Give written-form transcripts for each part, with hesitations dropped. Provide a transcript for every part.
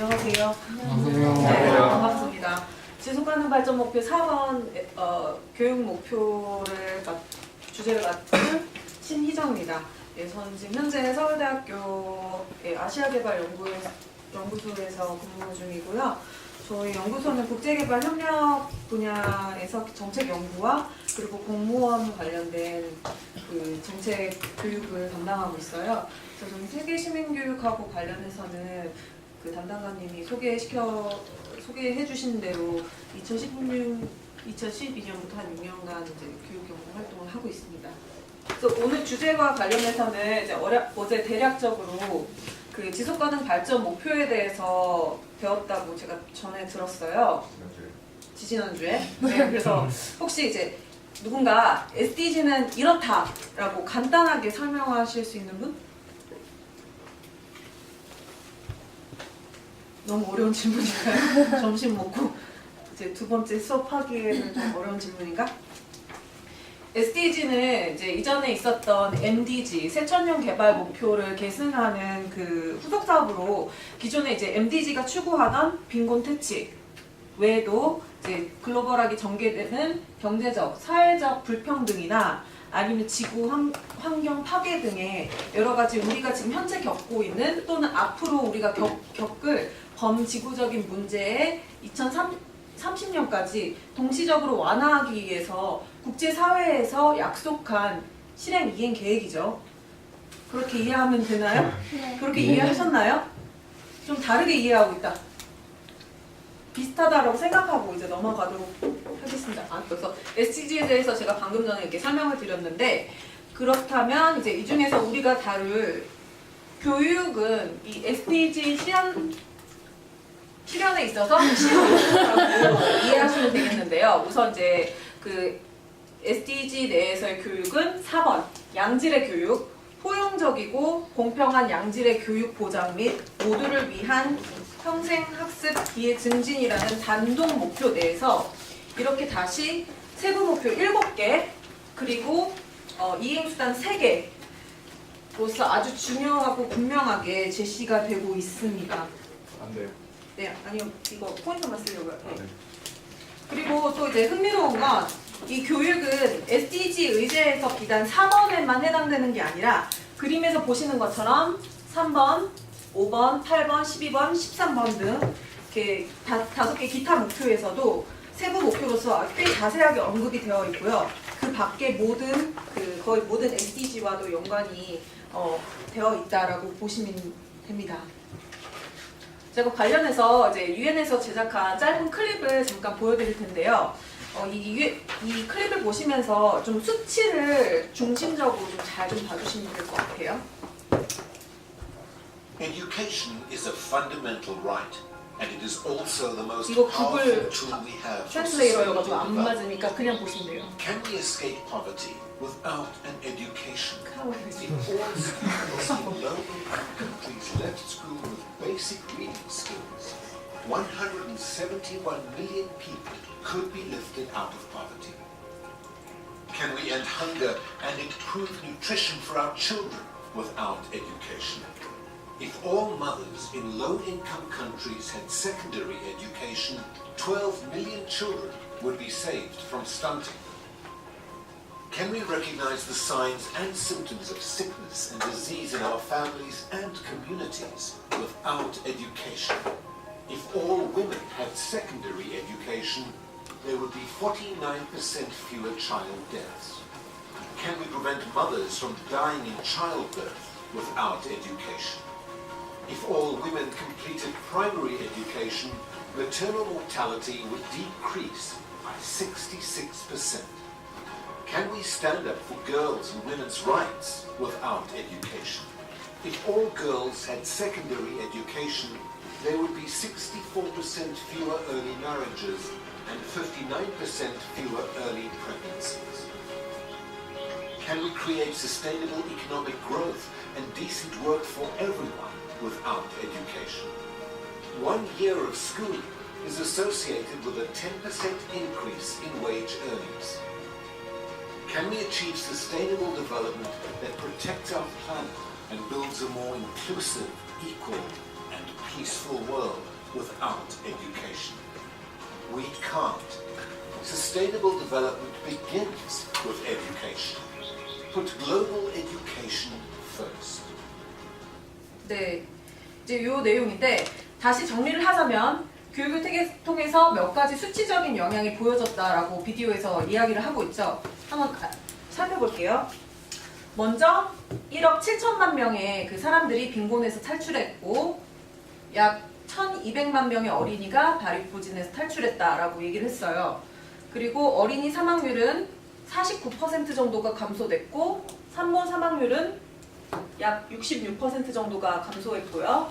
안녕하세요. 안녕하세요. 네, 반갑습니다. 지속가능 발전 목표 4번 교육 목표를 주제를 맡은 신희정입니다. 네, 저는 지금 현재 서울대학교 아시아개발연구소에서 근무 중이고요. 저희 연구소는 국제개발 협력 분야에서 정책 연구와 그리고 공무원 관련된 그 정책 교육을 담당하고 있어요. 그래서 좀 세계 시민 교육하고 관련해서는 그 담당관님이 소개해 주신 대로 2012년부터 한 6년간 이제 교육 연구 활동을 하고 있습니다. 그래서 오늘 주제와 관련해서는 이제 어제 대략적으로 그 지속가능 발전 목표에 대해서 배웠다고 제가 전에 들었어요. 지지난주에. 네, 그래서 혹시 이제 누군가 SDG는 이렇다라고 간단하게 설명하실 수 있는 분? 너무 어려운 질문인가요? 점심 먹고 이제 두 번째 수업하기에는 좀 어려운 질문인가? SDG는 이제 이전에 있었던 MDG 새천년 개발 목표를 계승하는 그 후속 사업으로 기존에 이제 MDG가 추구하던 빈곤 퇴치 외에도 이제 글로벌하게 전개되는 경제적, 사회적 불평등이나 아니면 지구 환경 파괴 등의 여러 가지 우리가 지금 현재 겪고 있는 또는 앞으로 우리가 겪을 범지구적인 문제에 2030년까지 동시적으로 완화하기 위해서 국제사회에서 약속한 실행 이행 계획이죠. 그렇게 이해하면 되나요? 네. 그렇게 이해하셨나요? 좀 다르게 이해하고 있다. 비슷하다라고 생각하고 이제 넘어가도록 하겠습니다. 그래서 SDG에 대해서 제가 방금 전에 이렇게 설명을 드렸는데 그렇다면 이제 이 중에서 우리가 다룰 교육은 이 SDG 실현에 있어서 실효라고 이해하시면 되겠는데요. 우선 이제 그 SDG 내에서의 교육은 4번 양질의 교육, 포용적이고 공평한 양질의 교육 보장 및 모두를 위한 평생 학습 기회 증진이라는 단독 목표 내에서 이렇게 다시 세부 목표 7개 그리고 이행수단 3개로서 아주 중요하고 분명하게 제시가 되고 있습니다. 안 돼요. 네, 아니요. 이거 포인트만 쓰려고요. 네. 네. 그리고 또 이제 흥미로운 건 이 교육은 SDG 의제에서 비단 4번에만 해당되는 게 아니라 그림에서 보시는 것처럼 3번, 5번, 8번, 12번, 13번 등 이렇게 5개 기타 목표에서도 세부 목표로서 꽤 자세하게 언급이 되어 있고요. 그 밖에 거의 모든 SDG와도 연관이 되어 있다라고 보시면 됩니다. 제가 관련해서 이제 유엔에서 제작한 짧은 클립을 잠깐 보여드릴 텐데요. 이 클립을 보시면서 좀 수치를 중심적으로 좀 잘 좀 봐주시면 될 것 같아요. Education is a fundamental right, and it is also the most 이거 powerful 구글 tool we have for 트랜슬레이터여가지고 sustainable 안 development. 맞으니까 그냥 보시면 돼요. Can we escape poverty without an education? If all students in low-income countries left school with basic reading skills, 171 million people could be lifted out of poverty. Can we end hunger and improve nutrition for our children without education? If all mothers in low-income countries had secondary education, 12 million children would be saved from stunting. Can we recognize the signs and symptoms of sickness and disease in our families and communities without education? If all women had secondary education, there would be 49% fewer child deaths. Can we prevent mothers from dying in childbirth without education? If all women completed primary education, maternal mortality would decrease by 66%. Can we stand up for girls' and women's rights without education? If all girls had secondary education, there would be 64% fewer early marriages and 59% fewer early pregnancies. Can we create sustainable economic growth and decent work for everyone without education? 1 year of schooling is associated with a 10% increase in wage earnings. Can we achieve sustainable development that protects our planet and builds a more inclusive, equal, and peaceful world without education. We can't. Sustainable development begins with education. Put global education first. 네, 이제 요 내용인데 다시 정리를 하자면 교육을 통해서 몇 가지 수치적인 영향이 보여졌다라고 비디오에서 이야기를 하고 있죠. 한번 살펴볼게요. 먼저 1억 7천만 명의 그 사람들이 빈곤에서 탈출했고 약 1200만 명의 어린이가 다리부진에서 탈출했다라고 얘기를 했어요. 그리고 어린이 사망률은 49% 정도가 감소됐고 산모 사망률은 약 66% 정도가 감소했고요.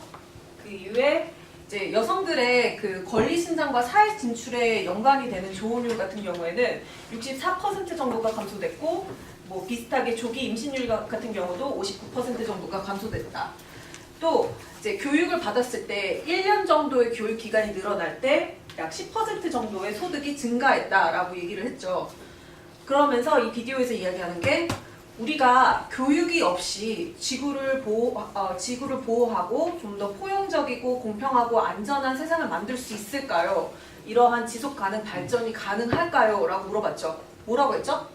그 이후에 이제 여성들의 그 권리 신장과 사회 진출에 연관이 되는 조혼율 같은 경우에는 64% 정도가 감소됐고 뭐 비슷하게 조기 임신율 같은 경우도 59% 정도가 감소됐다. 또 이제 교육을 받았을 때 1년 정도의 교육 기간이 늘어날 때 약 10% 정도의 소득이 증가했다라고 얘기를 했죠. 그러면서 이 비디오에서 이야기하는 게 우리가 교육이 없이 지구를 보호하고 좀 더 포용적이고 공평하고 안전한 세상을 만들 수 있을까요? 이러한 지속 가능 발전이 가능할까요? 라고 물어봤죠. 뭐라고 했죠?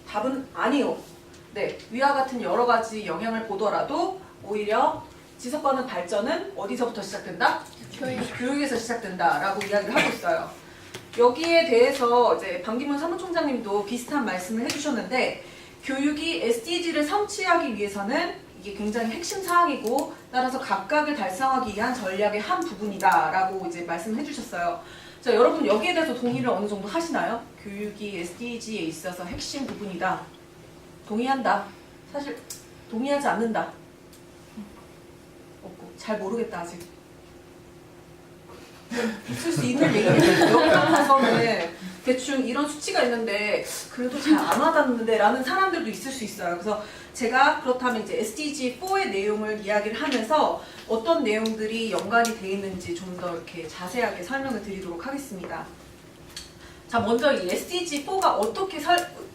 답은 아니요. 네, 위와 같은 여러 가지 영향을 보더라도 오히려 지속 가능 발전은 어디서부터 시작된다? 교육에서 시작된다라고 이야기를 하고 있어요. 여기에 대해서 이제 반기문 사무총장님도 비슷한 말씀을 해주셨는데 교육이 SDG를 성취하기 위해서는 이게 굉장히 핵심 사항이고 따라서 각각을 달성하기 위한 전략의 한 부분이다라고 이제 말씀을 해주셨어요. 자, 여러분 여기에 대해서 동의를 어느 정도 하시나요? 교육이 SDG에 있어서 핵심 부분이다. 동의한다. 사실 동의하지 않는다. 없고 잘 모르겠다 아직. 있을 수 있는 얘기예요. 여기 가서는 대충 이런 수치가 있는데 그래도 잘 안 와닿는데 라는 사람들도 있을 수 있어요. 그래서 제가 그렇다면 이제 SDG4의 내용을 이야기를 하면서 어떤 내용들이 연관이 되어 있는지 좀 더 이렇게 자세하게 설명을 드리도록 하겠습니다. 자, 먼저 이 SDG4가 어떻게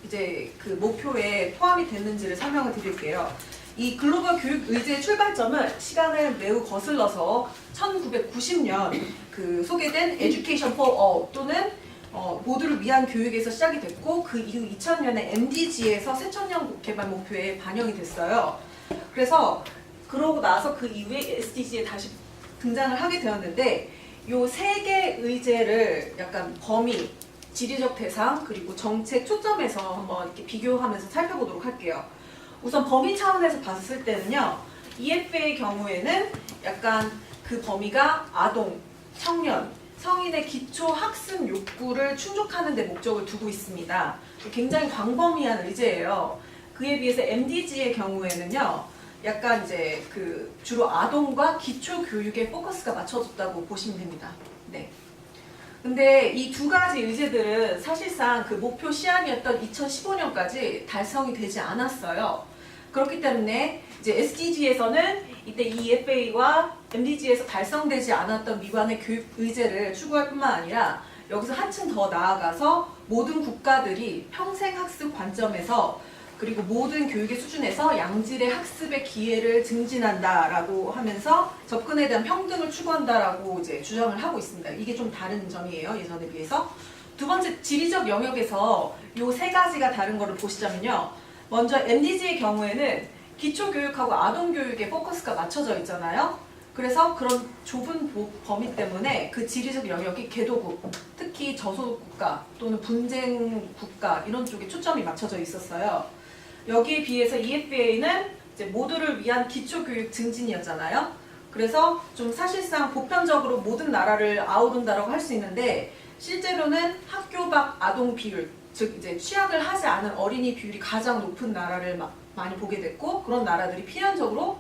이제 그 목표에 포함이 됐는지를 설명을 드릴게요. 이 글로벌 교육 의제의 출발점은 시간을 매우 거슬러서 1990년 그 소개된 Education for All 또는 모두를 위한 교육에서 시작이 됐고 그 이후 2000년에 MDG에서 새천년 개발 목표에 반영이 됐어요. 그래서 그러고 나서 그 이후에 SDG에 다시 등장을 하게 되었는데 요 세 개 의제를 약간 범위, 지리적 대상 그리고 정책 초점에서 한번 이렇게 비교하면서 살펴보도록 할게요. 우선 범위 차원에서 봤을 때는요. EFA의 경우에는 약간 그 범위가 아동, 청년, 성인의 기초 학습 욕구를 충족하는 데 목적을 두고 있습니다. 굉장히 광범위한 의제예요. 그에 비해서 MDG의 경우에는요. 약간 이제 그 주로 아동과 기초 교육에 포커스가 맞춰졌다고 보시면 됩니다. 네. 근데 이 두 가지 의제들은 사실상 그 목표 시한이었던 2015년까지 달성이 되지 않았어요. 그렇기 때문에 이제 SDG에서는 이때 EFA와 MDG에서 달성되지 않았던 미관의 교육 의제를 추구할 뿐만 아니라 여기서 한층 더 나아가서 모든 국가들이 평생 학습 관점에서 그리고 모든 교육의 수준에서 양질의 학습의 기회를 증진한다라고 하면서 접근에 대한 평등을 추구한다라고 이제 주장을 하고 있습니다. 이게 좀 다른 점이에요. 예전에 비해서. 두 번째, 지리적 영역에서 이 세 가지가 다른 거를 보시자면요. 먼저 MDG의 경우에는 기초교육하고 아동교육에 포커스가 맞춰져 있잖아요. 그래서 그런 좁은 범위 때문에 그 지리적 영역이 개도국, 특히 저소득국가 또는 분쟁 국가 이런 쪽에 초점이 맞춰져 있었어요. 여기에 비해서 EFA는 이제 모두를 위한 기초교육 증진이었잖아요. 그래서 좀 사실상 보편적으로 모든 나라를 아우른다라고 할 수 있는데 실제로는 학교 밖 아동 비율, 즉 이제 취학을 하지 않은 어린이 비율이 가장 높은 나라를 많이 보게 됐고 그런 나라들이 필연적으로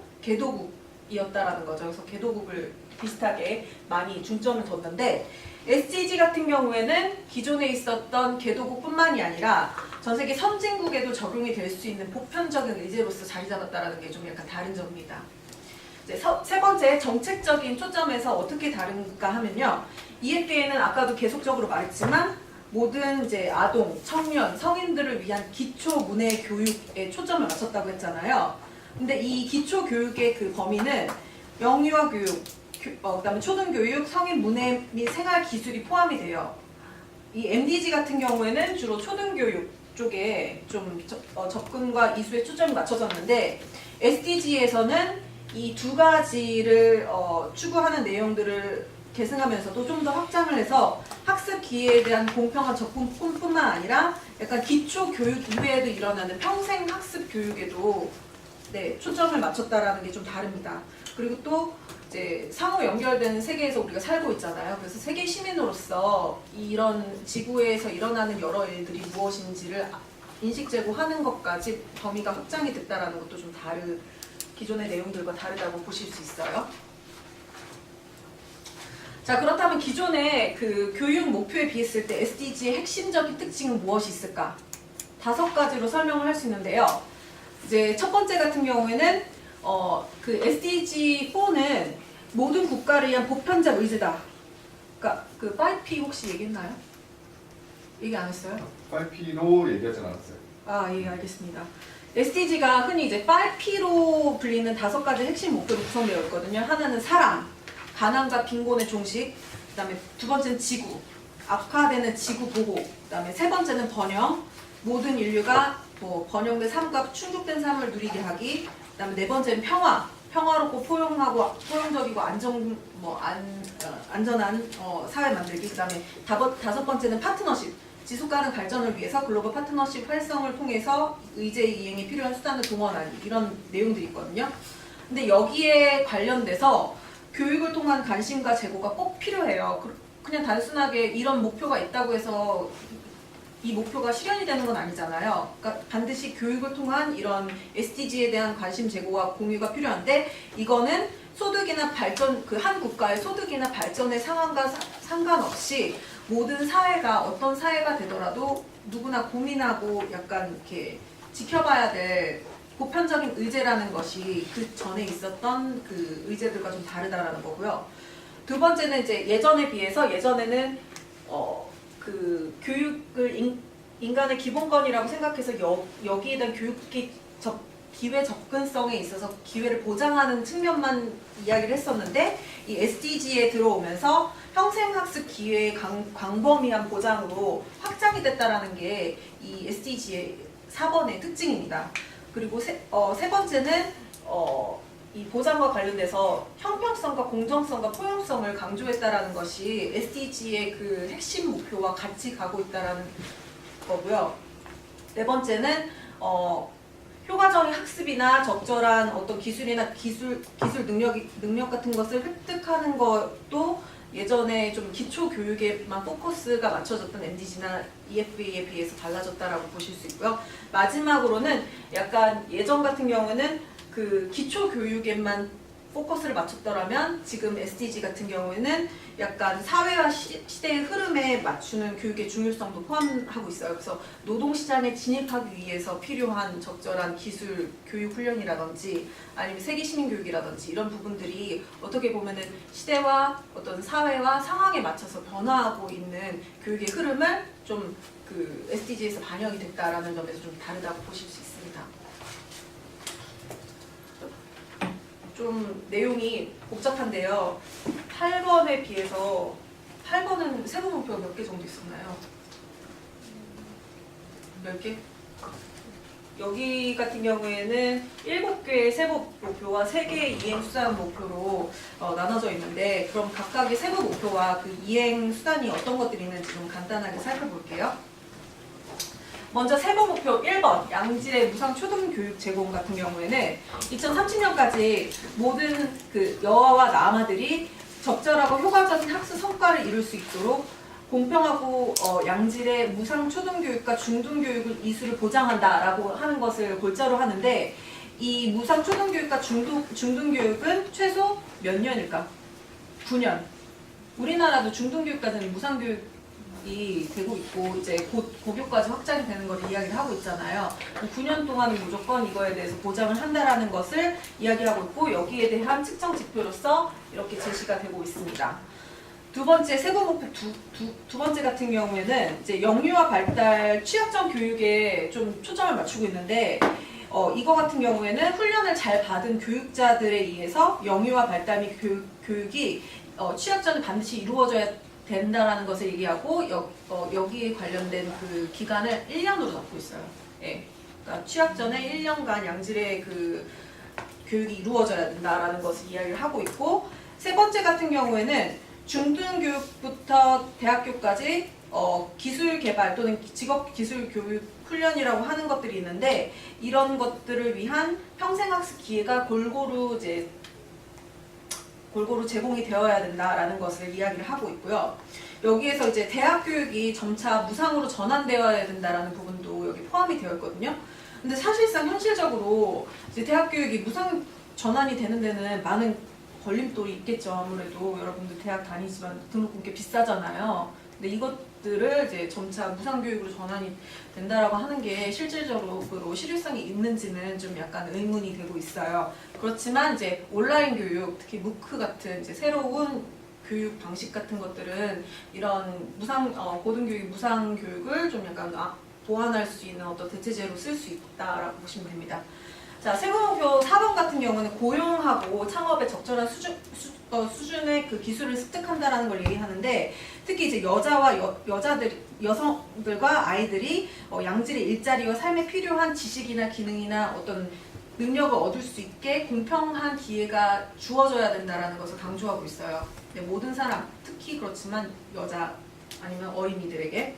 개도국이었다라는 거죠. 그래서 개도국을 비슷하게 많이 중점을 뒀는데 SDG 같은 경우에는 기존에 있었던 개도국뿐만이 아니라 전 세계 선진국에도 적용이 될 수 있는 보편적인 의제로서 자리 잡았다는 게 좀 약간 다른 점입니다. 이제 세 번째, 정책적인 초점에서 어떻게 다른가 하면요. EFA는 아까도 계속적으로 말했지만 모든 이제 아동, 청년, 성인들을 위한 기초 문해 교육에 초점을 맞췄다고 했잖아요. 근데 이 기초 교육의 그 범위는 영유아 교육, 그다음에 초등교육, 성인 문해 및 생활 기술이 포함이 돼요. 이 MDG 같은 경우에는 주로 초등교육 쪽에 좀 접근과 이수에 초점이 맞춰졌는데 SDG에서는 이 두 가지를 추구하는 내용들을 계승하면서도 좀 더 확장을 해서 학습 기회에 대한 공평한 접근뿐만 아니라 약간 기초 교육 이외에도 일어나는 평생 학습 교육에도 네, 초점을 맞췄다라는 게 좀 다릅니다. 그리고 또 이제 상호 연결된 세계에서 우리가 살고 있잖아요. 그래서 세계 시민으로서 이런 지구에서 일어나는 여러 일들이 무엇인지를 인식 제고하는 것까지 범위가 확장이 됐다라는 것도 좀 기존의 내용들과 다르다고 보실 수 있어요. 자, 그렇다면 기존의 그 교육 목표에 비했을 때 SDG의 핵심적인 특징은 무엇이 있을까? 5가지로 설명을 할 수 있는데요. 이제 첫 번째 같은 경우에는 그 SDG4는 모든 국가를 위한 보편적 의제다. 그러니까 그 5P 혹시 얘기했나요? 얘기 안 했어요? 5P로 얘기하진 않았어요. 아, 예, 알겠습니다. SDG가 흔히 이제 5P로 불리는 5가지 핵심 목표로 구성되어 있거든요. 하나는 사람, 가난과 빈곤의 종식, 그다음에 두 번째는 지구, 악화되는 지구 보호, 그다음에 세 번째는 번영, 모든 인류가 뭐 번영된 삶과 충족된 삶을 누리게 하기, 그다음에 네 번째는 평화, 평화롭고 포용적이고 안전한 사회 만들기, 그다음에 다섯 번째는 파트너십, 지속가능 발전을 위해서 글로벌 파트너십 활성을 통해서 의제 이행에 필요한 수단을 동원하는 이런 내용들이 있거든요. 근데 여기에 관련돼서 교육을 통한 관심과 제고가 꼭 필요해요. 그냥 단순하게 이런 목표가 있다고 해서 이 목표가 실현이 되는 건 아니잖아요. 그러니까 반드시 교육을 통한 이런 SDG에 대한 관심 제고와 공유가 필요한데 이거는 소득이나 발전, 그 한 국가의 소득이나 발전의 상황과 상관없이 모든 사회가 어떤 사회가 되더라도 누구나 고민하고 약간 이렇게 지켜봐야 될 보편적인 의제라는 것이 그 전에 있었던 그 의제들과 좀 다르다라는 거고요. 두 번째는 이제 예전에 비해서 예전에는 그 교육을 인간의 기본권이라고 생각해서 여기에 대한 기회 접근성에 있어서 기회를 보장하는 측면만 이야기를 했었는데 이 SDG에 들어오면서 평생학습 기회의 광범위한 보장으로 확장이 됐다라는 게 이 SDG의 4번의 특징입니다. 그리고 세 번째는 이 보장과 관련돼서 형평성과 공정성과 포용성을 강조했다라는 것이 SDG의 그 핵심 목표와 같이 가고 있다라는 거고요. 네 번째는 효과적인 학습이나 적절한 어떤 기술이나 기술 능력 같은 것을 획득하는 것도 예전에 좀 기초 교육에만 포커스가 맞춰졌던 MDG나 EFA에 비해서 달라졌다라고 보실 수 있고요. 마지막으로는 약간 예전 같은 경우는 그 기초 교육에만 포커스를 맞췄더라면 지금 SDG 같은 경우에는 약간 사회와 시대의 흐름에 맞추는 교육의 중요성도 포함하고 있어요. 그래서 노동시장에 진입하기 위해서 필요한 적절한 기술 교육 훈련이라든지 아니면 세계시민교육이라든지 이런 부분들이 어떻게 보면은 시대와 어떤 사회와 상황에 맞춰서 변화하고 있는 교육의 흐름을 좀 그 SDG에서 반영이 됐다라는 점에서 좀 다르다고 보실 수 있습니다. 좀 내용이 복잡한데요. 8번에 비해서 8번은 세부 목표가 몇 개 정도 있었나요? 몇 개? 여기 같은 경우에는 7개의 세부 목표와 3개의 이행 수단 목표로 나눠져 있는데 그럼 각각의 세부 목표와 그 이행 수단이 어떤 것들이 있는지 좀 간단하게 살펴볼게요. 먼저 세부 목표 1번 양질의 무상 초등교육 제공 같은 경우에는 2030년까지 모든 그 여아와 남아들이 적절하고 효과적인 학습 성과를 이룰 수 있도록 공평하고 양질의 무상 초등교육과 중등교육을 이수를 보장한다라고 하는 것을 골자로 하는데 이 무상 초등교육과 중등교육은 최소 몇 년일까? 9년. 우리나라도 중등교육까지는 무상교육이 되고 있고 이제 곧 고교까지 확장이 되는 걸 이야기를 하고 있잖아요. 9년 동안은 무조건 이거에 대해서 보장을 한다라는 것을 이야기하고 있고 여기에 대한 측정 지표로서 이렇게 제시가 되고 있습니다. 두 번째 세부 목표 두 번째 같은 경우에는 이제 영유아 발달 취약점 교육에 좀 초점을 맞추고 있는데 이거 같은 경우에는 훈련을 잘 받은 교육자들에 의해서 영유아 발달 및 교육이 취업 전에 반드시 이루어져야 된다라는 것을 얘기하고 여기에 관련된 그 기간을 1년으로 잡고 있어요. 예. 그러니까 취업 전에 1년간 양질의 그 교육이 이루어져야 된다라는 것을 이야기를 하고 있고, 세 번째 같은 경우에는 중등교육부터 대학교까지 기술 개발 또는 직업 기술 교육 훈련이라고 하는 것들이 있는데, 이런 것들을 위한 평생학습 기회가 골고루 제공이 되어야 된다라는 것을 이야기를 하고 있고요. 여기에서 이제 대학 교육이 점차 무상으로 전환되어야 된다라는 부분도 여기 포함이 되어 있거든요. 근데 사실상 현실적으로 이제 대학 교육이 무상 전환이 되는 데는 많은 걸림돌이 있겠죠. 아무래도 여러분들 대학 다니지만 등록금 꽤 비싸잖아요. 근데 이것들을 이제 점차 무상 교육으로 전환이 된다라고 하는 게 실질적으로 실효성이 있는지는 좀 약간 의문이 되고 있어요. 그렇지만 이제 온라인 교육, 특히 무크 같은 이제 새로운 교육 방식 같은 것들은 이런 고등교육 무상 교육을 좀 약간 보완할 수 있는 어떤 대체제로 쓸 수 있다라고 보시면 됩니다. 자, 세부목표 4번 같은 경우는 고용하고 창업에 적절한 수준의 그 기술을 습득한다라는 걸 얘기하는데, 특히 이제 여성들과 아이들이 양질의 일자리와 삶에 필요한 지식이나 기능이나 어떤 능력을 얻을 수 있게 공평한 기회가 주어져야 된다라는 것을 강조하고 있어요. 네, 모든 사람, 특히 그렇지만 여자 아니면 어린이들에게.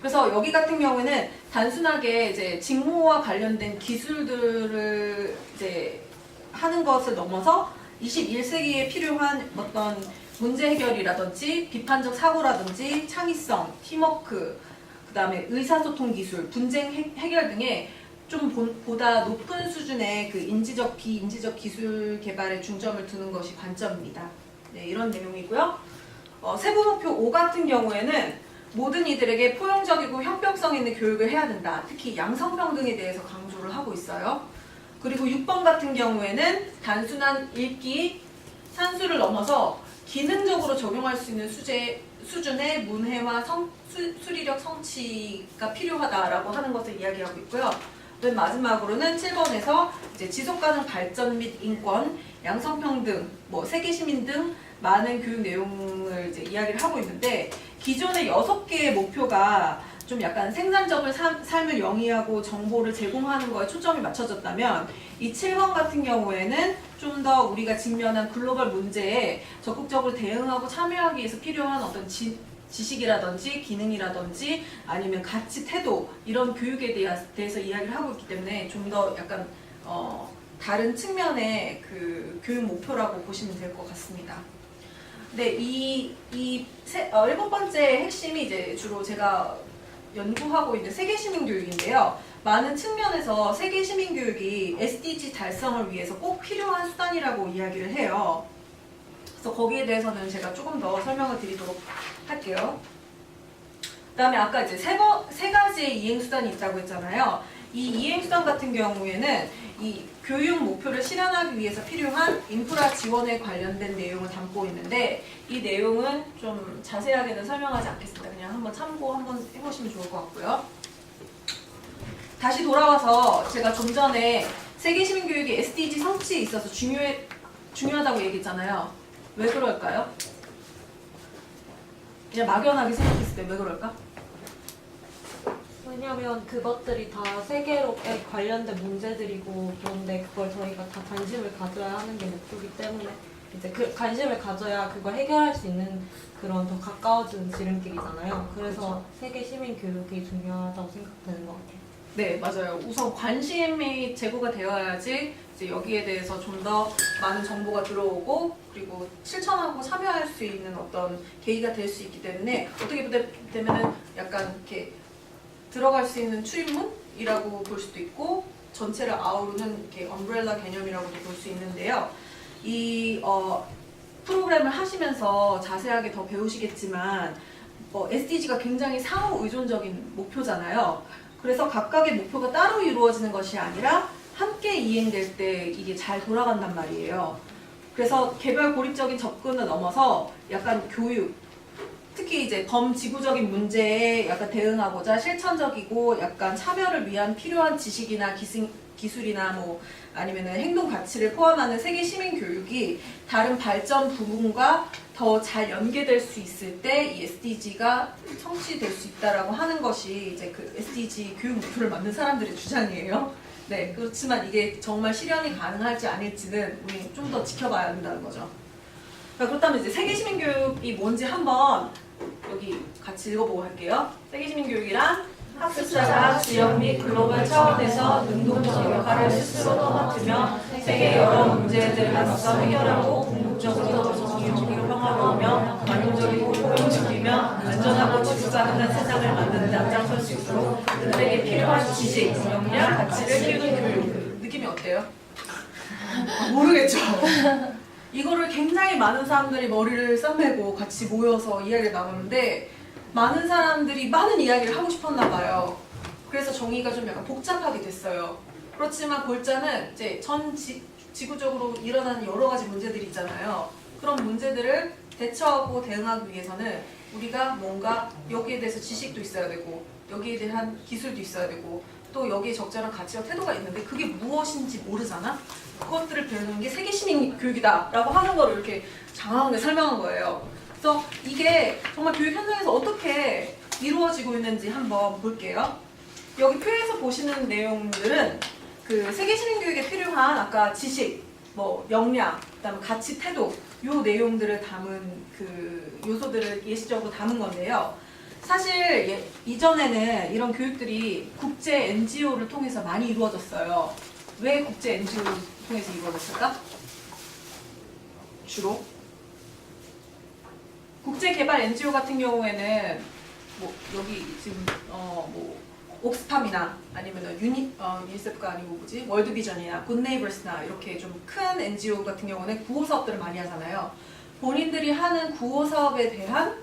그래서 여기 같은 경우에는 단순하게 이제 직무와 관련된 기술들을 이제 하는 것을 넘어서 21세기에 필요한 어떤 문제 해결이라든지 비판적 사고라든지 창의성, 팀워크, 그 다음에 의사소통 기술, 분쟁 해결 등의 좀 보다 높은 수준의 그 인지적, 비인지적 기술 개발에 중점을 두는 것이 관점입니다. 네, 이런 내용이고요. 세부 목표 5 같은 경우에는 모든 이들에게 포용적이고 형평성 있는 교육을 해야 된다. 특히 양성평등에 대해서 강조를 하고 있어요. 그리고 6번 같은 경우에는 단순한 읽기, 산수를 넘어서 기능적으로 적용할 수 있는 수준의 문해와 수리력 성취가 필요하다라고 하는 것을 이야기하고 있고요. 맨 마지막으로는 7번에서 이제 지속가능 발전 및 인권, 양성평등, 세계시민 등 많은 교육 내용을 이제 이야기를 하고 있는데, 기존의 6개의 목표가 좀 약간 생산적인 삶을 영위하고 정보를 제공하는 거에 초점이 맞춰졌다면, 이 7번 같은 경우에는 좀 더 우리가 직면한 글로벌 문제에 적극적으로 대응하고 참여하기 위해서 필요한 어떤 지식이라든지 기능이라든지 아니면 가치, 태도, 이런 교육에 대해서 이야기를 하고 있기 때문에 좀 더 약간 다른 측면의 그 교육 목표라고 보시면 될 것 같습니다. 네, 7번째 핵심이 이제 주로 제가 연구하고 있는 세계시민교육인데요. 많은 측면에서 세계시민교육이 SDG 달성을 위해서 꼭 필요한 수단이라고 이야기를 해요. 그래서 거기에 대해서는 제가 조금 더 설명을 드리도록 할게요. 그 다음에 아까 이제 세 가지의 이행수단이 있다고 했잖아요. 이 이행수단 같은 경우에는 이 교육 목표를 실현하기 위해서 필요한 인프라 지원에 관련된 내용을 담고 있는데, 이 내용은 좀 자세하게는 설명하지 않겠습니다. 그냥 한번 참고 한번 해보시면 좋을 것 같고요. 다시 돌아와서 제가 좀 전에 세계시민교육이 SDG 성취에 있어서 중요하다고 얘기했잖아요. 왜 그럴까요? 그냥 막연하게 생각했을 때 왜 그럴까? 왜냐면 그것들이 다 세계에 관련된 문제들이고, 그런데 그걸 저희가 다 관심을 가져야 하는 게 목표이기 때문에 이제 그 관심을 가져야 그걸 해결할 수 있는 그런 더 가까워지는 지름길이잖아요. 그래서 세계 시민 교육이 중요하다고 생각되는 것 같아요. 네, 맞아요. 우선 관심이 제고가 되어야지 이제 여기에 대해서 좀 더 많은 정보가 들어오고, 그리고 실천하고 참여할 수 있는 어떤 계기가 될 수 있기 때문에, 어떻게 되면은 약간 이렇게 들어갈 수 있는 출입문이라고 볼 수도 있고, 전체를 아우르는 이렇게 엄브렐라 개념이라고도 볼 수 있는데요. 이 프로그램을 하시면서 자세하게 더 배우시겠지만, SDG가 굉장히 상호 의존적인 목표잖아요. 그래서 각각의 목표가 따로 이루어지는 것이 아니라 함께 이행될 때 이게 잘 돌아간단 말이에요. 그래서 개별 고립적인 접근을 넘어서 약간 교육, 특히 이제 범지구적인 문제에 약간 대응하고자 실천적이고 약간 참여를 위한 필요한 지식이나 기술이나 뭐 아니면은 행동 가치를 포함하는 세계 시민 교육이 다른 발전 부분과 더 잘 연계될 수 있을 때 이 SDG가 성취될 수 있다라고 하는 것이 이제 그 SDG 교육 목표를 만든 사람들의 주장이에요. 네, 그렇지만 이게 정말 실현이 가능할지 아닐지는 우리 좀 더 지켜봐야 한다는 거죠. 그렇다면 이제 세계 시민 교육이 뭔지 한번 여기 같이 읽어보고 할게요. 세계 시민 교육이란 학습자가 지역 및 글로벌 차원에서 능동적 역할을 스스로 떠맡으며 세계 여러 문제들을 맞서 해결하고 궁극적으로 정의로 평화로우며 만족적이고 포용시키며 안전하고 지속 가능한 세상을 만드는 데 앞장설 수 있도록 그들에게 필요한 지식, 역량, 가치를 키우는 교육. 느낌이 어때요? 모르겠죠? 이거를 굉장히 많은 사람들이 머리를 싸매고 같이 모여서 이야기를 나누는데 많은 사람들이 많은 이야기를 하고 싶었나 봐요. 그래서 정의가 좀 약간 복잡하게 됐어요. 그렇지만 골자는 이제 지구적으로 일어나는 여러 가지 문제들이 있잖아요. 그런 문제들을 대처하고 대응하기 위해서는 우리가 뭔가 여기에 대해서 지식도 있어야 되고 여기에 대한 기술도 있어야 되고 또 여기에 적절한 가치와 태도가 있는데 그게 무엇인지 모르잖아? 그것들을 배우는 게 세계 시민 교육이다 라고 하는 거를 이렇게 장황하게 설명한 거예요. 그래서 이게 정말 교육 현장에서 어떻게 이루어지고 있는지 한번 볼게요. 여기 표에서 보시는 내용들은 그 세계 시민 교육에 필요한 아까 지식, 뭐 역량, 그다음에 가치, 태도 요 내용들을 담은 그 요소들을 예시적으로 담은 건데요. 사실 이전에는 이런 교육들이 국제 NGO를 통해서 많이 이루어졌어요. 왜 국제 NGO를 통해서 이루어졌을까? 주로 국제개발 NGO 같은 경우에는 뭐 여기 지금 뭐 옥스팜이나 아니면 유니세프가 아니고 뭐지 월드비전이나 굿네이버스나 이렇게 좀 큰 NGO 같은 경우는 구호 사업들을 많이 하잖아요. 본인들이 하는 구호 사업에 대한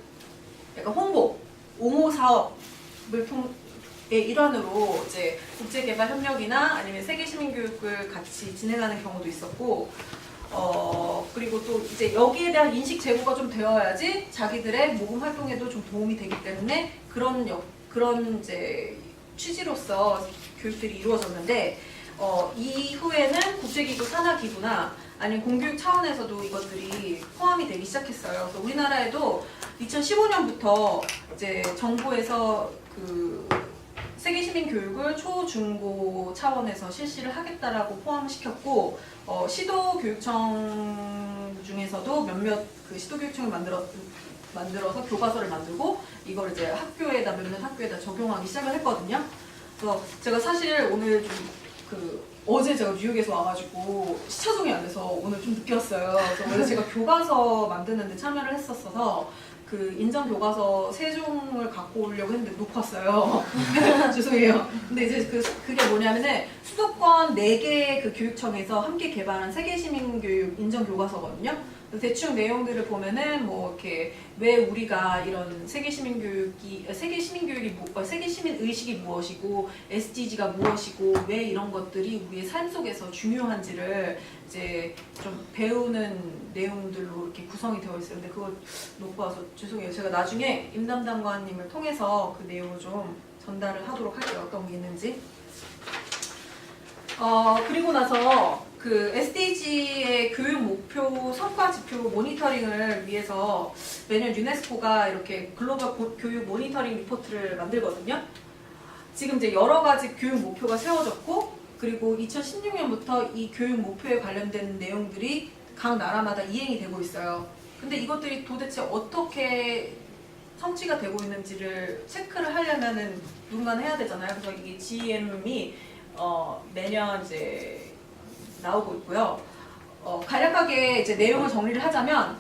약간 홍보, 옹호 사업을 통의 일환으로 이제 국제개발협력이나 아니면 세계시민교육을 같이 진행하는 경우도 있었고. 그리고 또 이제 여기에 대한 인식 제고가 좀 되어야지 자기들의 모금 활동에도 좀 도움이 되기 때문에 그런 이제 취지로서 교육들이 이루어졌는데 이후에는 국제기구 산하기구나 아니면 공교육 차원에서도 이것들이 포함이 되기 시작했어요. 그래서 우리나라에도 2015년부터 이제 정부에서 그 세계 시민 교육을 초, 중고 차원에서 실시를 하겠다라고 포함시켰고 시도교육청 중에서도 몇몇 그 시도교육청을 만들어서 교과서를 만들고 이걸 이제 몇몇 학교에다 적용하기 시작을 했거든요. 그래서 제가 사실 오늘 좀 어제 제가 뉴욕에서 와가지고 시차적이 안 돼서 오늘 좀 늦게 왔어요. 그래서 원래 제가 교과서 만드는데 참여를 했었어서 그 인정 교과서 3종을 갖고 오려고 했는데 놓고 왔어요. 죄송해요. 근데 이제 그게 뭐냐면은 수도권 4개 그 교육청에서 함께 개발한 세계시민교육 인정 교과서거든요. 대충 내용들을 보면은 뭐 이렇게 왜 우리가 이런 세계시민 의식이 무엇이고 SDG가 무엇이고 왜 이런 것들이 우리의 삶 속에서 중요한지를 이제 좀 배우는 내용들로 이렇게 구성이 되어 있어요. 근데 그걸 놓고 와서 죄송해요. 제가 나중에 임 담당관님을 통해서 그 내용을 좀 전달을 하도록 할게요. 어떤 게 있는지. 그리고 나서 그 SDG의 교육 목표 성과 지표 모니터링을 위해서 매년 유네스코가 이렇게 글로벌 교육 모니터링 리포트를 만들거든요. 지금 이제 여러 가지 교육 목표가 세워졌고 그리고 2016년부터 이 교육 목표에 관련된 내용들이 각 나라마다 이행이 되고 있어요. 근데 이것들이 도대체 어떻게 성취가 되고 있는지를 체크를 하려면은 누군가는 해야 되잖아요. 그래서 이게 GM이 매년 이제 나오고 있고요. 간략하게 이제 내용을 정리를 하자면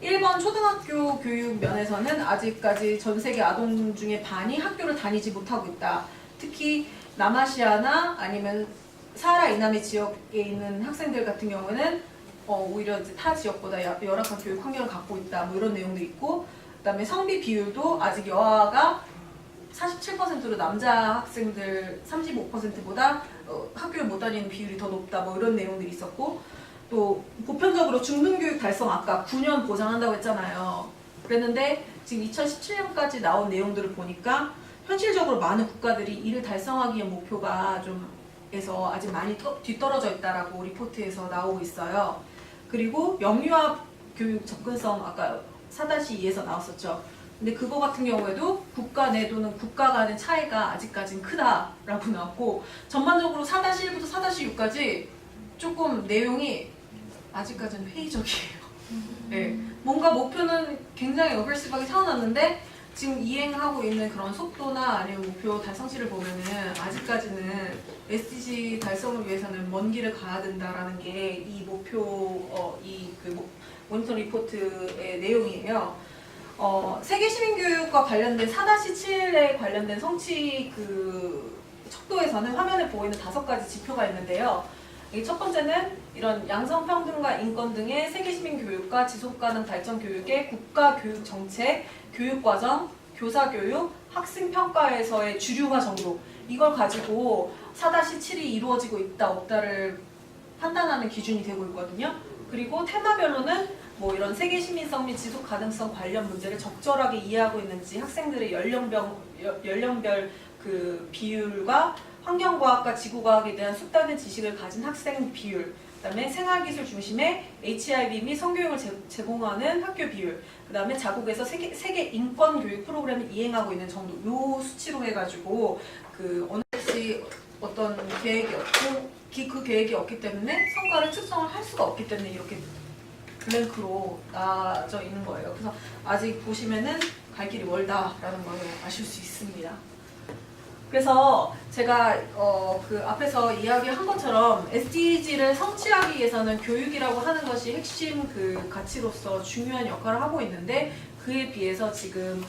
1번 초등학교 교육 면에서는 아직까지 전 세계 아동 중에 반이 학교를 다니지 못하고 있다. 특히 남아시아나 아니면 사하라 이남의 지역에 있는 학생들 같은 경우는 오히려 이제 타 지역보다 열악한 교육 환경을 갖고 있다. 뭐 이런 내용도 있고, 그다음에 성비 비율도 아직 여아가 47%로 남자 학생들 35%보다 학교를 못 다니는 비율이 더 높다. 뭐 이런 내용들이 있었고, 또 보편적으로 중등교육 달성 아까 9년 보장한다고 했잖아요. 그랬는데 지금 2017년까지 나온 내용들을 보니까 현실적으로 많은 국가들이 이를 달성하기 위한 목표가 에서 아직 많이 뒤떨어져 있다라고 리포트에서 나오고 있어요. 그리고 영유아 교육 접근성 아까 4-2에서 나왔었죠. 근데 그거 같은 경우에도 국가 내 또는 국가 간의 차이가 아직까지는 크다라고 나왔고 전반적으로 4-1부터 4-6까지 조금 내용이 아직까지는 회의적이에요. 네, 뭔가 목표는 굉장히 어그레시브하게 세워놨는데 지금 이행하고 있는 그런 속도나 아니면 목표 달성치를 보면은 아직까지는 SDG 달성을 위해서는 먼 길을 가야 된다라는 게 이 목표 모니터 리포트의 내용이에요. 세계 시민교육과 관련된 4-7에 관련된 성취 척도에서는 화면에 보이는 5가지 지표가 있는데요. 첫 번째는 이런 양성평등과 인권 등의 세계 시민 교육과 지속가능 발전 교육의 국가 교육 정책, 교육과정, 교사교육, 학생평가에서의 주류화 정도 이걸 가지고 4-7이 이루어지고 있다 없다를 판단하는 기준이 되고 있거든요. 그리고 테마별로는 뭐 이런 세계 시민성 및 지속 가능성 관련 문제를 적절하게 이해하고 있는지 학생들의 연령별 비율과 환경과학과 지구과학에 대한 숙달된 지식을 가진 학생 비율, 그다음에 생활기술 중심의 HIV 및 성교육을 제공하는 학교 비율, 그다음에 자국에서 세계 인권 교육 프로그램을 이행하고 있는 정도 요 수치로 해가지고 어느 시 어떤 계획이 없고 그 계획이 없기 때문에 성과를 측정을 할 수가 없기 때문에 이렇게 블랭크로 나져 있는 거예요. 그래서 아직 보시면은 갈 길이 멀다라는 걸 아실 수 있습니다. 그래서 제가 앞에서 이야기한 것처럼 SDG를 성취하기 위해서는 교육이라고 하는 것이 핵심 가치로서 중요한 역할을 하고 있는데 그에 비해서 지금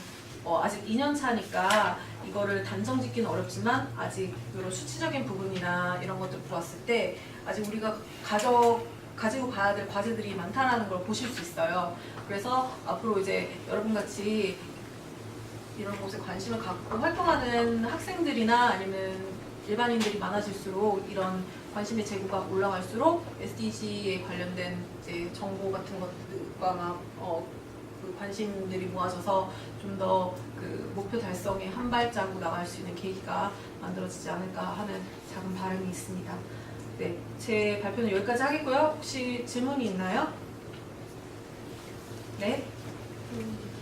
아직 2년 차니까 이거를 단정 짓기는 어렵지만 아직 이런 수치적인 부분이나 이런 것들 보았을 때 아직 우리가 가지고 가야 될 과제들이 많다라는 걸 보실 수 있어요. 그래서 앞으로 이제 여러분 같이 이런 곳에 관심을 갖고 활동하는 학생들이나 아니면 일반인들이 많아질수록 이런 관심의 재고가 올라갈수록 SDG에 관련된 이제 정보 같은 것들과 관심들이 모아져서 좀 더 목표 달성에 한 발자국 나갈 수 있는 계기가 만들어지지 않을까 하는 작은 바람이 있습니다. 네, 제 발표는 여기까지 하겠고요. 혹시 질문이 있나요? 네.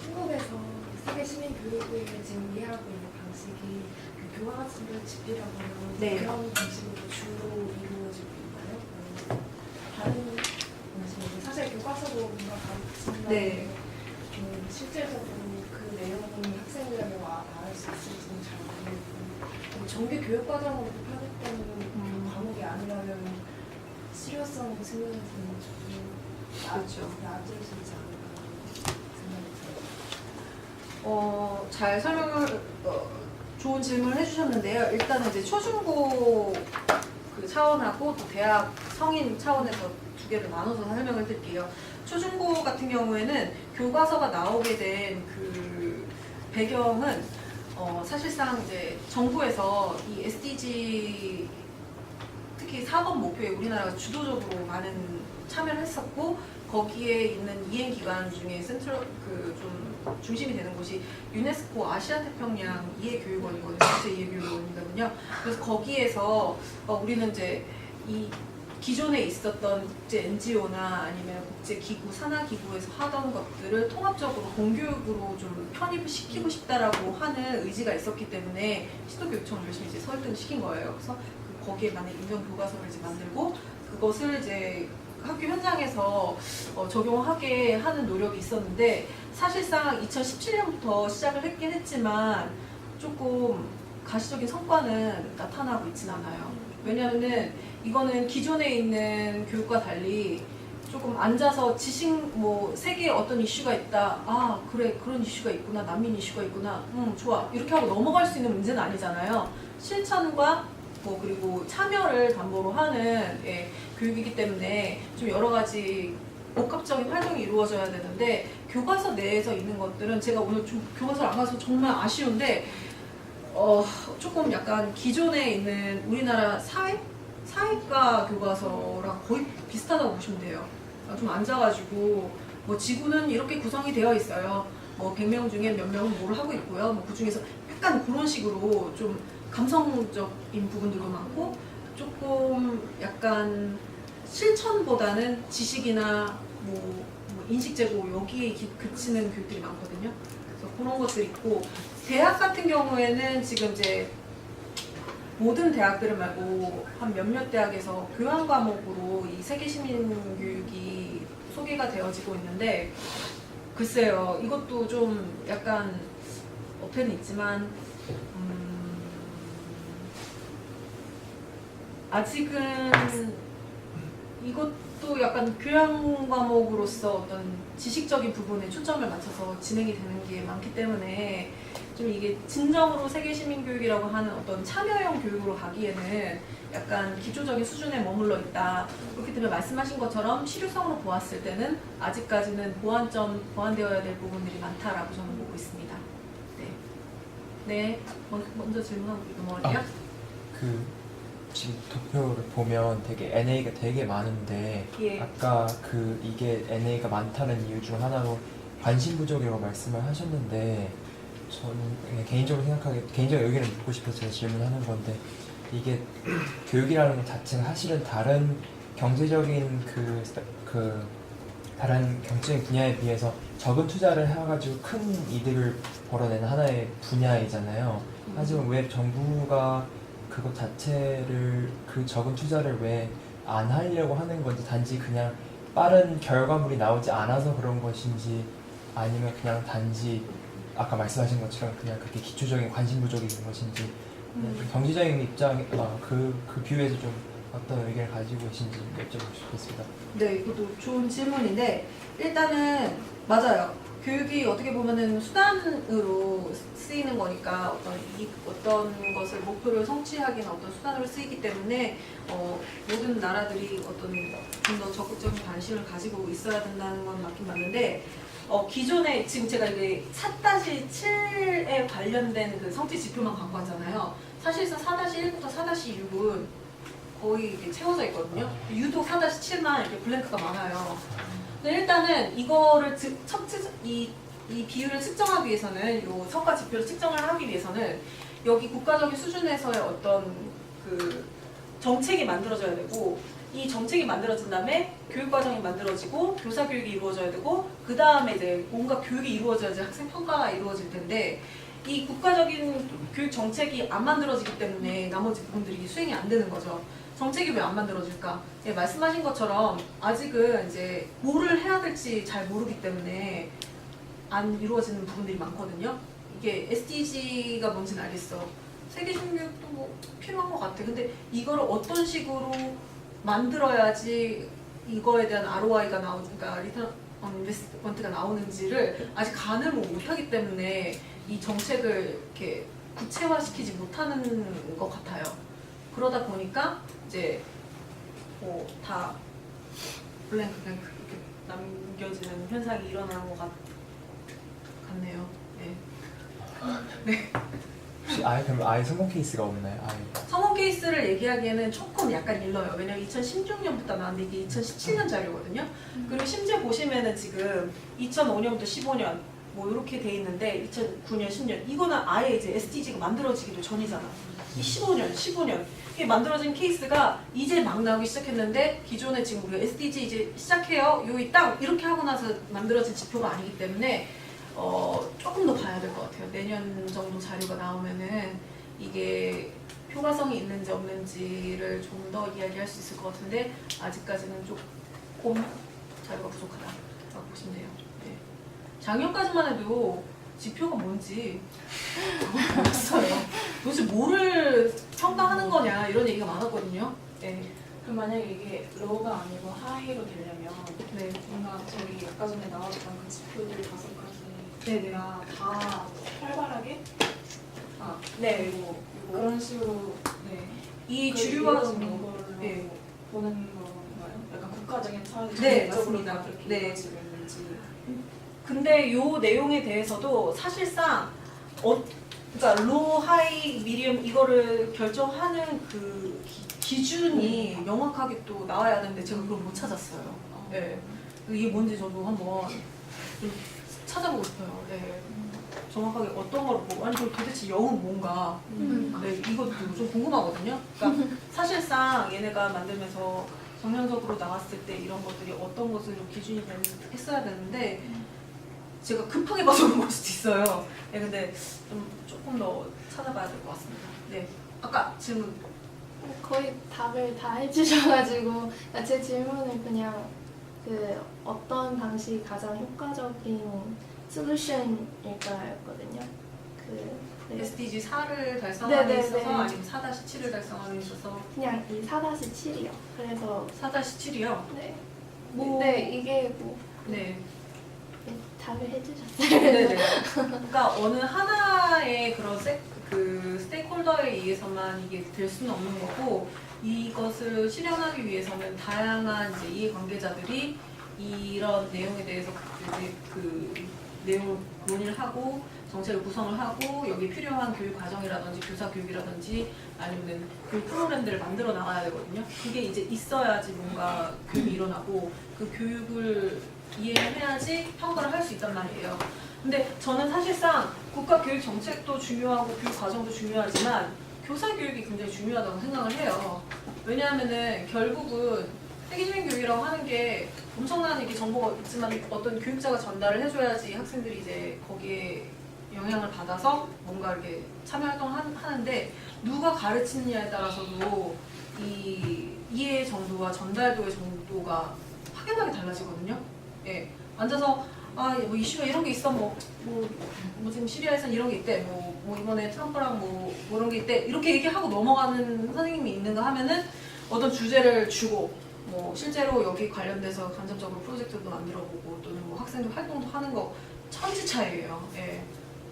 한국에서 세계 시민 교육을 지금 이해하고 있는 방식이 교과서별 집필이라고 하면 네. 그런 방식으로 주로 이루어지고 있나요? 다른 방식으로 사실 교과서도 뭔가 가르치는 네. 실제적으로 그 내용이 학생들에게 닿을 수 있을지는 잘 모르겠고 정규 교육 과정으로 편입되는 과목이 아니라면 실효성이 생각해서 좀 그렇죠. 낮을 수 있지 않을까 생각이 들어요. 잘 설명을 좋은 질문을 해주셨는데요. 일단은 이제 초중고 차원하고 또 대학 성인 차원에서 두 개를 나눠서 설명을 드릴게요. 초중고 같은 경우에는 교과서가 나오게 된 배경은 사실상 이제 정부에서 이 SDG 특히 4번 목표에 우리나라가 주도적으로 많은 참여를 했었고 거기에 있는 이행 기관 중에 좀 중심이 되는 곳이 유네스코 아시아 태평양 이해교육원이거든요. 국제 이해교육원이거든요. 그래서 거기에서 우리는 이제 이 기존에 있었던 국제 NGO나 아니면 국제기구, 산하기구에서 하던 것들을 통합적으로 공교육으로 좀 편입을 시키고 싶다라고 하는 의지가 있었기 때문에 시도교육청을 열심히 이제 설득을 시킨 거예요. 그래서 거기에 맞는 인정 교과서를 이제 만들고 그것을 이제 학교 현장에서 적용하게 하는 노력이 있었는데 사실상 2017년부터 시작을 했긴 했지만 조금 가시적인 성과는 나타나고 있진 않아요. 왜냐하면 이거는 기존에 있는 교육과 달리 조금 앉아서 세계에 어떤 이슈가 있다. 아 그래 그런 이슈가 있구나. 난민 이슈가 있구나. 좋아. 이렇게 하고 넘어갈 수 있는 문제는 아니잖아요. 실천과 그리고 참여를 담보로 하는 교육이기 때문에 좀 여러 가지 복합적인 활동이 이루어져야 되는데 교과서 내에서 있는 것들은 제가 오늘 좀 교과서를 안 가서 정말 아쉬운데 조금 약간 기존에 있는 우리나라 사회과 교과서랑 거의 비슷하다고 보시면 돼요. 좀 앉아가지고 지구는 이렇게 구성이 되어 있어요. 뭐 100명 중에 몇 명은 뭘 하고 있고요. 뭐 그 중에서 약간 그런 식으로 좀 감성적인 부분들도 많고 조금 약간 실천보다는 지식이나 뭐 인식 제고 여기에 그치는 교육들이 많거든요. 그래서 그런 것들이 있고 대학 같은 경우에는 지금 이제 모든 대학들은 말고 한 몇몇 대학에서 교양 과목으로 이 세계 시민 교육이 소개가 되어지고 있는데 글쎄요 이것도 좀 약간 어폐는 있지만 아직은 이것도 약간 교양 과목으로서 어떤 지식적인 부분에 초점을 맞춰서 진행이 되는 게 많기 때문에 좀 이게 진정으로 세계 시민 교육이라고 하는 어떤 참여형 교육으로 가기에는 약간 기초적인 수준에 머물러 있다. 그렇기 때문에 말씀하신 것처럼 실효성으로 보았을 때는 아직까지는 보완되어야 될 부분들이 많다라고 저는 보고 있습니다. 네, 먼저 질문하고 넘어갈게요. 지금 도표를 보면 되게 NA가 되게 많은데 예. 아까 이게 NA가 많다는 이유 중 하나로 관심 부족이라고 말씀을 하셨는데 저는 그냥 개인적인 의견을 묻고 싶어서 제가 질문하는 건데 이게 교육이라는 것 자체가 사실은 다른 경제적인 다른 경제적인 분야에 비해서 적은 투자를 해가지고 큰 이득을 벌어내는 하나의 분야이잖아요. 하지만 왜 정부가 그것 자체를 그 적은 투자를 왜 안 하려고 하는 건지 단지 그냥 빠른 결과물이 나오지 않아서 그런 것인지 아니면 그냥 단지 아까 말씀하신 것처럼 그냥 그렇게 기초적인 관심 부족이 있는 것인지 좀 경제적인 입장 그 비유에서 좀 어떤 의견을 가지고 계신지 여쭤보고 싶겠습니다. 네, 이것도 좋은 질문인데 일단은 맞아요. 교육이 어떻게 보면은 수단으로 쓰이는 거니까 어떤 것을 목표를 성취하기는 어떤 수단으로 쓰이기 때문에 모든 나라들이 어떤 좀 더 적극적인 관심을 가지고 있어야 된다는 건 맞긴 맞는데 기존에 지금 제가 이게 4-7에 관련된 그 성취 지표만 갖고 왔잖아요. 사실상 4-1부터 4-6은 거의 이렇게 채워져 있거든요. 유독 4-7만 이렇게 블랭크가 많아요. 근데 일단은 이거를 이 비율을 측정하기 위해서는 이 성과 지표를 측정을 하기 위해서는 여기 국가적인 수준에서의 어떤 그 정책이 만들어져야 되고 이 정책이 만들어진 다음에 교육 과정이 만들어지고 교사 교육이 이루어져야 되고 그 다음에 이제 뭔가 교육이 이루어져야지 학생 평가가 이루어질 텐데 이 국가적인 교육 정책이 안 만들어지기 때문에 나머지 부분들이 수행이 안 되는 거죠. 정책이 왜 안 만들어질까? 예, 말씀하신 것처럼 아직은 이제 뭐를 해야 될지 잘 모르기 때문에 안 이루어지는 부분들이 많거든요. 이게 SDG가 뭔지는 알겠어. 세계 신교육도 뭐 필요한 것 같아. 근데 이거를 어떤 식으로 만들어야지 이거에 대한 ROI가 나오니까 리턴 on 인베스트먼트가 나오는지를 아직 가늠을 못하기 때문에 이 정책을 이렇게 구체화시키지 못하는 것 같아요. 그러다 보니까 이제 뭐 다 블랭크 그냥 이렇게 남겨지는 현상이 일어나는 것 같네요. 네. 네. 혹시 그럼 아예 성공 케이스가 없나요? 성공 케이스를 얘기하기에는 조금 약간 일러요. 왜냐면 2016년부터 나왔는데 이게 2017년 자료거든요. 그리고 심지어 보시면은 지금 2005년부터 15년 뭐 이렇게 돼 있는데 2009년, 10년 이거는 아예 이제 SDG가 만들어지기도 전이잖아. 이 15년 이게 만들어진 케이스가 이제 막 나오기 시작했는데 기존에 지금 우리가 SDG 이제 시작해요. 요이 딱 이렇게 하고 나서 만들어진 지표가 아니기 때문에 조금 더 봐야 될 것 같아요. 내년 정도 자료가 나오면은 이게 효과성이 있는지 없는지를 좀 더 이야기할 수 있을 것 같은데 아직까지는 조금 자료가 부족하다라고 보시면 돼요. 네. 작년까지만 해도 지표가 뭔지 몰랐어요. 도대체 뭐를 평가하는 거냐 이런 얘기가 많았거든요. 네. 그럼 만약에 이게 로우가 아니고 하이로 되려면 네. 뭔가 저기 아까 전에 나왔던 그 지표들 5가지가 네네. 다 활발하게 네. 그리고 그런 식으로 이 그 주류와 이루어지는 거를 네. 보는 건가요? 약간 국가적인 차원에서 네, 쪽으로 맞습니다. 그렇게 네. 이루어지고 있는지 근데 요 내용에 대해서도 사실상 그러니까 로, 하이, 미디엄 이거를 결정하는 그 기준이 명확하게 또 나와야 되는데 제가 그걸 못 찾았어요. 네. 이게 뭔지 저도 한번 좀 찾아보고 싶어요. 네. 정확하게 어떤 걸 보고 아니 그럼 도대체 영은 뭔가 네, 이것도 좀 궁금하거든요. 그러니까 사실상 얘네가 만들면서 정량적으로 나왔을 때 이런 것들이 어떤 것으로 기준이 했어야 되는데 제가 급하게 봐서 그런 걸 수도 있어요. 네, 근데 좀 조금 더 찾아봐야 될 것 같습니다. 네, 아까 질문. 거의 답을 다 해주셔가지고 그러니까 제 질문은 그냥 그 어떤 방식이 가장 효과적인 솔루션일까였거든요. 네. SDG 4를 달성하는 데 네네네. 있어서 아니면 4-7을 달성하는 데 있어서 그냥 이 4-7이요. 그래서 4-7이요? 네. 뭐- 네, 이게 뭐 네. 답을 해주셨어요. 네네. 그러니까 어느 하나의 그런 스테이크홀더에 의해서만 이게 될 수는 없는 거고 이것을 실현하기 위해서는 다양한 이제 이해관계자들이 이런 내용에 대해서 이제 그 내용을 논의를 하고 정책을 구성을 하고 여기 필요한 교육 과정이라든지 교사 교육이라든지 아니면 교육 프로그램들을 만들어 나가야 되거든요. 그게 이제 있어야지 뭔가 교육이 일어나고 그 교육을 이해해야지 평가를 할 수 있단 말이에요. 근데 저는 사실상 국가 교육 정책도 중요하고 교육 과정도 중요하지만 교사 교육이 굉장히 중요하다고 생각을 해요. 왜냐하면은 결국은 세계적인 교육이라고 하는 게 엄청난 이게 정보가 있지만 어떤 교육자가 전달을 해줘야지 학생들이 이제 거기에 영향을 받아서 뭔가 이렇게 참여 활동을 하는데 누가 가르치느냐에 따라서도 이 이해 정도와 전달도의 정도가 확연하게 달라지거든요. 예, 앉아서 뭐 이슈가 이런 게 있어, 뭐 지금 시리아에서는 이런 게 있대, 뭐 이번에 트럼프랑 뭐 이런 게 있대 이렇게 얘기하고 넘어가는 선생님이 있는가 하면은 어떤 주제를 주고 뭐 실제로 여기 관련돼서 간접적으로 프로젝트도 만들어보고 또는 뭐 학생들 활동도 하는 거 천지 차이예요. 예,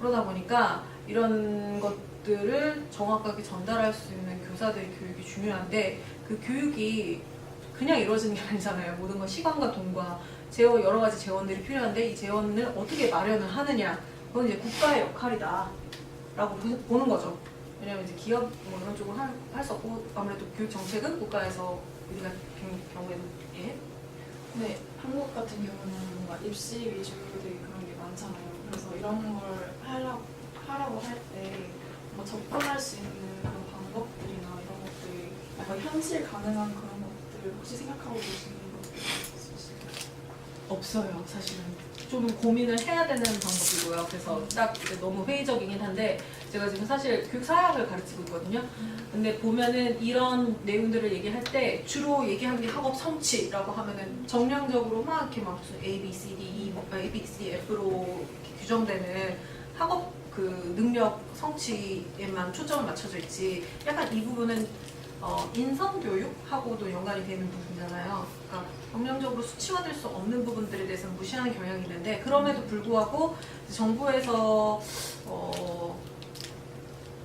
그러다 보니까 이런 것들을 정확하게 전달할 수 있는 교사들의 교육이 중요한데 그 교육이 그냥 이루어지는 게 아니잖아요. 모든 건 시간과 돈과 여러 가지 재원들이 필요한데 이 재원을 어떻게 마련을 하느냐 그건 이제 국가의 역할이다라고 보는 거죠. 왜냐하면 이제 기업 뭐 이런 쪽으로 할 수 없고 아무래도 교육 정책은 국가에서 우리 같은 경우에는 네, 한국 같은 경우는 뭔가 입시 위주의 그런 게 많잖아요. 그래서 이런 걸 하라고 할 때 뭐 접근할 수 있는 그런 방법들이나 이런 것들이 뭔가 현실 가능한 그런 것들 혹시 생각하고 계시는 것들 있으실까요? 없어요, 사실은. 좀 고민을 해야 되는 방법이고요. 그래서 딱 너무 회의적이긴 한데 제가 지금 사실 교육사학을 가르치고 있거든요. 근데 보면은 이런 내용들을 얘기할 때 주로 얘기하는 게 학업 성취라고 하면은 정량적으로 막 이렇게 막 무슨 A, B, C, D, E, A, B, C, F로 규정되는 학업 그 능력 성취에만 초점을 맞춰져 있지. 약간 이 부분은 인성교육하고도 연관이 되는 부분이잖아요. 그러니까 정량적으로 수치화될 수 없는 부분들에 대해서 무시하는 경향이 있는데 그럼에도 불구하고 정부에서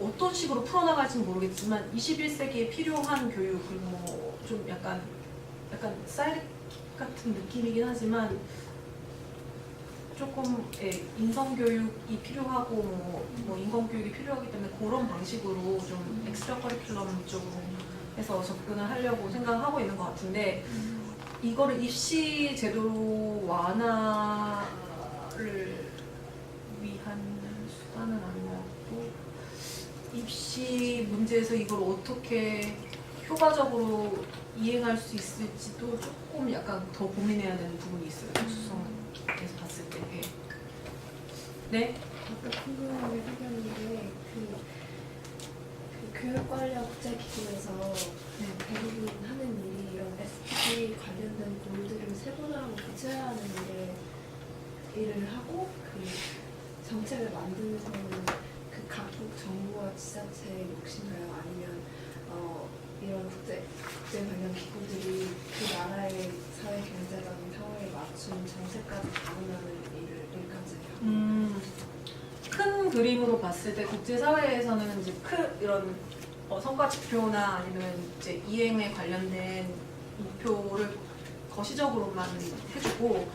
어떤 식으로 풀어나갈지는 모르겠지만 21세기에 필요한 교육 그리고 뭐 좀 약간 사이렉 같은 느낌이긴 하지만 조금 인성교육이 필요하고 뭐 인권교육이 필요하기 때문에 그런 방식으로 좀 엑스트라 커리큘럼 쪽으로 해서 접근을 하려고 생각하고 있는 것 같은데 이거를 입시 제도 완화를 위한 수단은 아니고 입시 문제에서 이걸 어떻게 효과적으로 이행할 수 있을지도 조금 약간 더 고민해야 되는 부분이 있어요. 특수성에서 봤을 때. 네? 궁금한 게 생겼는데 그 교육관련 국제기구에서 대부분 하는 일이 이런 SDG 관련된 골들을 세분화하고 구체화하는 일을 하고 그 정책을 만드는 그 각국 정부와 지자체의 몫인가요? 아니면 이런 국제 관련 기구들이 그 나라의 사회 경제적인 상황에 맞춘 정책까지 다루는 일까지 하고 큰 그림으로 봤을 때 국제사회에서는 이제 이런 성과 지표나 아니면 이제 이행에 관련된 목표를 거시적으로만 해주고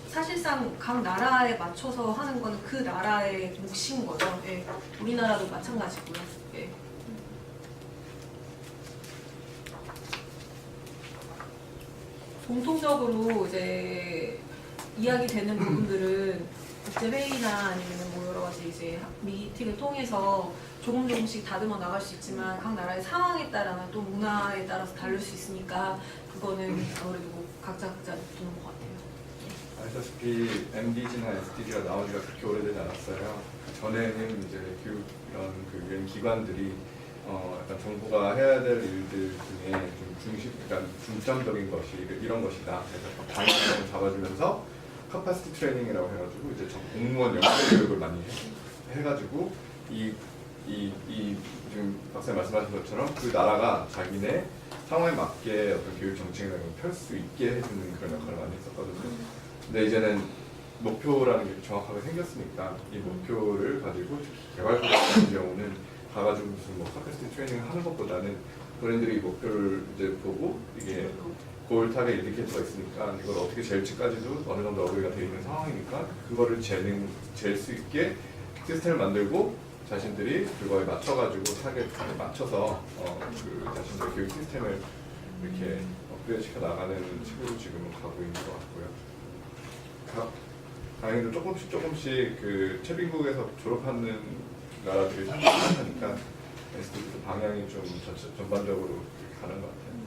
사실상 각 나라에 맞춰서 하는 거는 그 나라의 몫인 거죠. 예. 우리나라도 마찬가지고요. 예. 공통적으로 이제 이야기되는 부분들은 국제회의나 아니면 뭐 여러 가지 이제 미팅을 통해서 조금씩 다듬어 나갈 수 있지만 각 나라의 상황에 따라나 또 문화에 따라서 다를 수 있으니까 그거는 아무래도 뭐 각자 두는 것 같아요. 아시다시피 MDG나 SDG가 나온 지가 그렇게 오래되지 않았어요. 그 전에는 이제 교육 이런 그 유엔 기관들이 약간 정부가 해야 될 일들 중에 좀 그러니까 중점적인 것이 이런 것이다. 그래서 방향을 잡아주면서 커퍼시티 트레이닝이라고 해가지고 이제 공무원 연계 교육을 많이 해가지고 지금 박사님 말씀하신 것처럼 그 나라가 자기네 상황에 맞게 어떤 교육 정책을 펼 수 있게 해주는 그런 역할을 많이 했었거든요. 근데 이제는 목표라는 게 정확하게 생겼으니까 이 목표를 가지고 개발국 같은 경우는 가가지고 무슨 뭐 커퍼시티 트레이닝을 하는 것보다는 브랜드들이 목표를 이제 보고 이게 골 타겟 인디케이터가 있으니까 이걸 어떻게 잴지까지도 어느 정도 어그리가 되어 있는 상황이니까 그거를 잴 수 있게 시스템을 만들고 자신들이 그거에 맞춰가지고 타겟에 맞춰서 그 자신들의 교육 시스템을 이렇게 업그레이드 시켜 나가는 식으로 지금은 가고 있는 것 같고요. 다행히도 조금씩 그 최빈국에서 졸업하는 나라들이 상당히 많으니까 SDG 방향이 좀 전반적으로 가는 것 같아요.